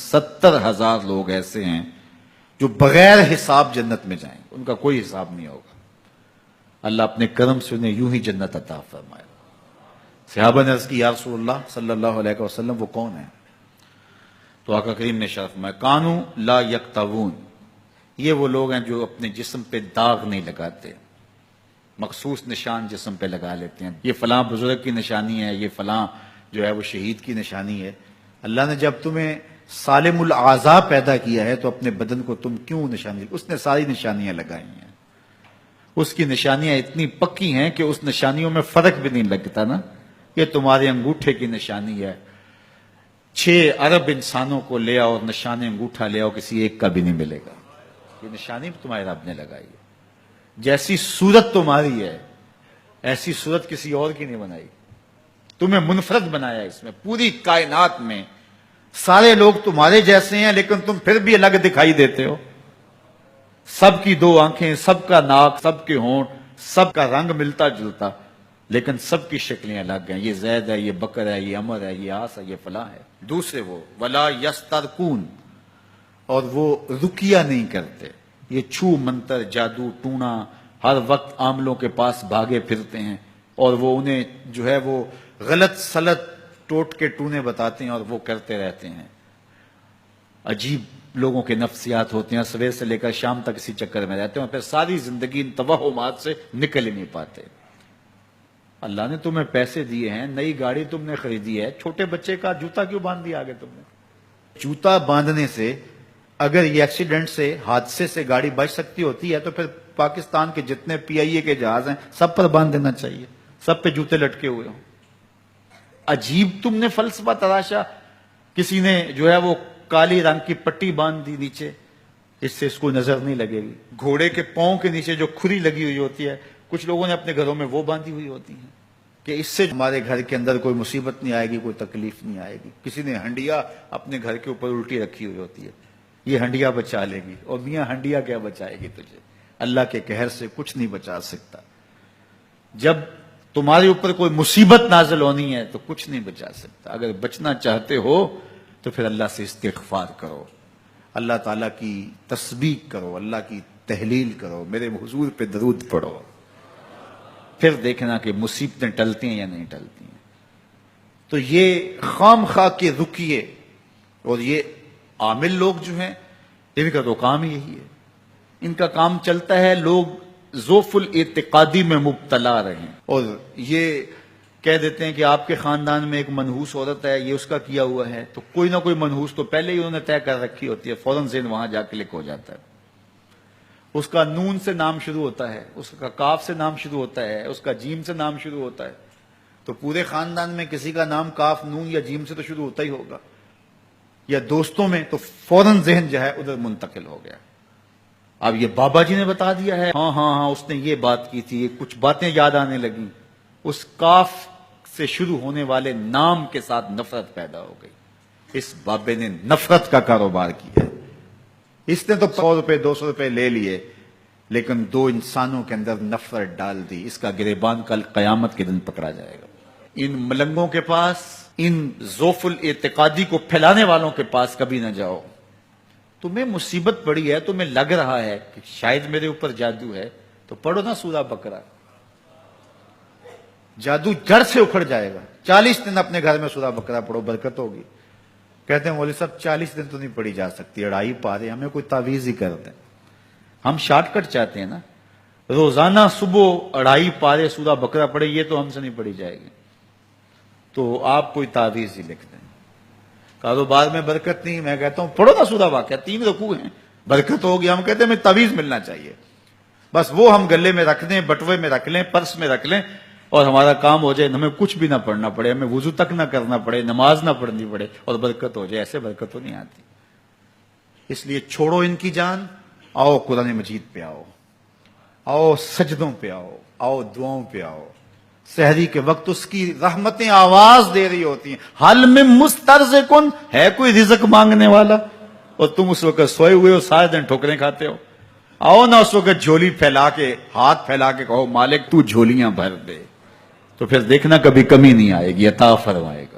70,000 لوگ ایسے ہیں جو بغیر حساب جنت میں جائیں گے، ان کا کوئی حساب نہیں ہوگا۔ اللہ اپنے کرم سے انہیں یوں ہی جنت عطا فرمائے۔ صحابہ نے عرض کی یا رسول اللہ صلی اللہ علیہ وسلم وہ کون ہیں؟ تو آقا کریم نے ارشاد فرمایا کانوا لا یکتوون، یہ وہ لوگ ہیں جو اپنے جسم پہ داغ نہیں لگاتے، مخصوص نشان جسم پہ لگا لیتے ہیں، یہ فلاں بزرگ کی نشانی ہے، یہ فلاں جو ہے وہ شہید کی نشانی ہے۔ اللہ نے جب تمہیں سالم الاعضاء پیدا کیا ہے تو اپنے بدن کو تم کیوں نشانی؟ اس نے ساری نشانیاں لگائی ہیں، اس کی نشانیاں اتنی پکی ہیں کہ اس نشانیوں میں فرق بھی نہیں لگتا نا۔ یہ تمہارے انگوٹھے کی نشانی ہے، 6 ارب انسانوں کو لے آؤ اور نشان انگوٹھا لے آؤ، کسی ایک کا بھی نہیں ملے گا۔ یہ نشانی تمہارے رب نے لگائی ہے۔ جیسی صورت تمہاری ہے ایسی صورت کسی اور کی نہیں بنائی، تمہیں منفرد بنایا اس میں۔ پوری کائنات میں سارے لوگ تمہارے جیسے ہیں لیکن تم پھر بھی الگ دکھائی دیتے ہو۔ سب کی 2 آنکھیں، سب کا ناک، سب کے ہونٹ، سب کا رنگ ملتا جلتا، لیکن سب کی شکلیں الگ ہیں۔ یہ زید ہے، یہ بکر ہے، یہ عمر ہے، یہ آس ہے، یہ فلاں ہے۔ دوسرے وہ ولا یسترقون، اور وہ رکیہ نہیں کرتے، یہ چھو منتر جادو ٹونا ہر وقت عاملوں کے پاس بھاگے پھرتے ہیں، اور وہ انہیں جو ہے وہ غلط سلط ٹوٹ کے ٹونے بتاتے ہیں اور وہ کرتے رہتے ہیں۔ عجیب لوگوں کے نفسیات ہوتے ہیں، صبح سے لے کر شام تک اسی چکر میں رہتے ہیں اور پھر ساری زندگی ان توہمات سے نکل ہی نہیں پاتے۔ اللہ نے تمہیں پیسے دیے ہیں، نئی گاڑی تم نے خریدی ہے، چھوٹے بچے کا جوتا کیوں باندھ دیا آگے تم نے؟ جوتا باندھنے سے اگر یہ ایکسیڈنٹ سے، حادثے سے گاڑی بچ سکتی ہوتی ہے تو پھر پاکستان کے جتنے پی آئی اے کے جہاز ہیں سب پر باندھ دینا چاہیے، سب پہ جوتے لٹکے ہوئے ہوں۔ عجیب تم نے فلسفہ تراشا، کسی نے جو ہے وہ کالی رنگ کی پٹی باندھ دی نیچے، اس سے اس کو نظر نہیں لگے گی۔ گھوڑے کے پاؤں کے نیچے جو کھری لگی ہوئی ہوتی ہے، کچھ لوگوں نے اپنے گھروں میں وہ باندھی ہوئی ہوتی ہیں کہ اس سے ہمارے گھر کے اندر کوئی مصیبت نہیں آئے گی، کوئی تکلیف نہیں آئے گی۔ کسی نے ہنڈیا اپنے گھر کے اوپر الٹی رکھی ہوئی ہوتی ہے، یہ ہنڈیا بچا لے گی، اور میاں ہنڈیا کیا بچائے گی تجھے؟ اللہ کے قہر سے کچھ نہیں بچا سکتا۔ جب تمہارے اوپر کوئی مصیبت نازل ہونی ہے تو کچھ نہیں بچا سکتا۔ اگر بچنا چاہتے ہو تو پھر اللہ سے استغفار کرو، اللہ تعالیٰ کی تسبیح کرو، اللہ کی تحلیل کرو، میرے حضور پہ درود پڑھو، پھر دیکھنا کہ مصیبتیں ٹلتی ہیں یا نہیں ٹلتی ہیں۔ تو یہ خام خواہ کے رکیے اور یہ عامل لوگ جو ہیں ان کا تو کام ہی یہی ہے، ان کا کام چلتا ہے لوگ ذوف الاعتقادی میں مبتلا رہیں، اور یہ کہہ دیتے ہیں کہ آپ کے خاندان میں ایک منحوس عورت ہے، یہ اس کا کیا ہوا ہے، تو کوئی نہ کوئی منحوس تو پہلے ہی انہوں نے طے کر رکھی ہوتی ہے، فوراً ذہن وہاں جا کلک ہو جاتا ہے۔ اس کا نون سے نام شروع ہوتا ہے، اس کا کاف سے نام شروع ہوتا ہے، اس کا جیم سے نام شروع ہوتا ہے، تو پورے خاندان میں کسی کا نام کاف نون یا جیم سے تو شروع ہوتا ہی ہوگا، یا دوستوں میں، تو فوراً ذہن جو ہے ادھر منتقل ہو گیا۔ اب یہ بابا جی نے بتا دیا ہے، ہاں ہاں ہاں اس نے یہ بات کی تھی، کچھ باتیں یاد آنے لگیں، اس کاف سے شروع ہونے والے نام کے ساتھ نفرت پیدا ہو گئی۔ اس بابے نے نفرت کا کاروبار کیا ہے، اس نے تو 100 روپے 200 روپے لے لیے لیکن 2 انسانوں کے اندر نفرت ڈال دی۔ اس کا گریبان کل قیامت کے دن پکڑا جائے گا۔ ان ملنگوں کے پاس، ان ذوف الاعتقادی کو پھیلانے والوں کے پاس کبھی نہ جاؤ۔ تمہیں مصیبت پڑی ہے، تمہیں لگ رہا ہے کہ شاید میرے اوپر جادو ہے، تو پڑھو نا سورہ بقرہ، جادو جڑ سے اکھڑ جائے گا۔ 40 دن اپنے گھر میں سورہ بقرہ پڑھو، برکت ہوگی۔ کہتے ہیں مولوی صاحب 40 دن تو نہیں پڑھی جا سکتی، 2.5 پارے، ہمیں کوئی تعویذ ہی کر دیں۔ ہم شارٹ کٹ چاہتے ہیں نا، روزانہ صبح 2.5 پارے سورہ بقرہ پڑھے، یہ تو ہم سے نہیں پڑھی جائے گی، تو آپ کوئی تعویذ ہی لکھ دیں۔ کاروبار میں برکت نہیں، میں کہتا ہوں پڑھو نا سورہ واقعہ، 3 رکوع ہیں، برکت ہوگی۔ ہم کہتے ہیں ہمیں تعویذ ملنا چاہیے، بس وہ ہم گلے میں رکھ دیں، بٹوے میں رکھ لیں، پرس میں رکھ لیں، اور ہمارا کام ہو جائے، ہمیں کچھ بھی نہ پڑھنا پڑے، ہمیں وضو تک نہ کرنا پڑے، نماز نہ پڑھنی پڑے، اور برکت ہو جائے۔ ایسے برکت تو نہیں آتی۔ اس لیے چھوڑو ان کی جان، آؤ قرآن مجید پہ آؤ، آؤ سجدوں پہ آؤ، آؤ دعاؤں پہ آؤ۔ سحری کے وقت اس کی رحمتیں آواز دے رہی ہوتی ہیں، حل میں مسترزقن، ہے کوئی رزق مانگنے والا، اور تم اس وقت سوئے ہوئے ہو، سارے دن ٹھوکریں کھاتے ہو۔ آؤ نا اس وقت جھولی پھیلا کے، ہاتھ پھیلا کے کہو مالک تو جھولیاں بھر دے، تو پھر دیکھنا کبھی کمی نہیں آئے گی، عطا فرمائے گا۔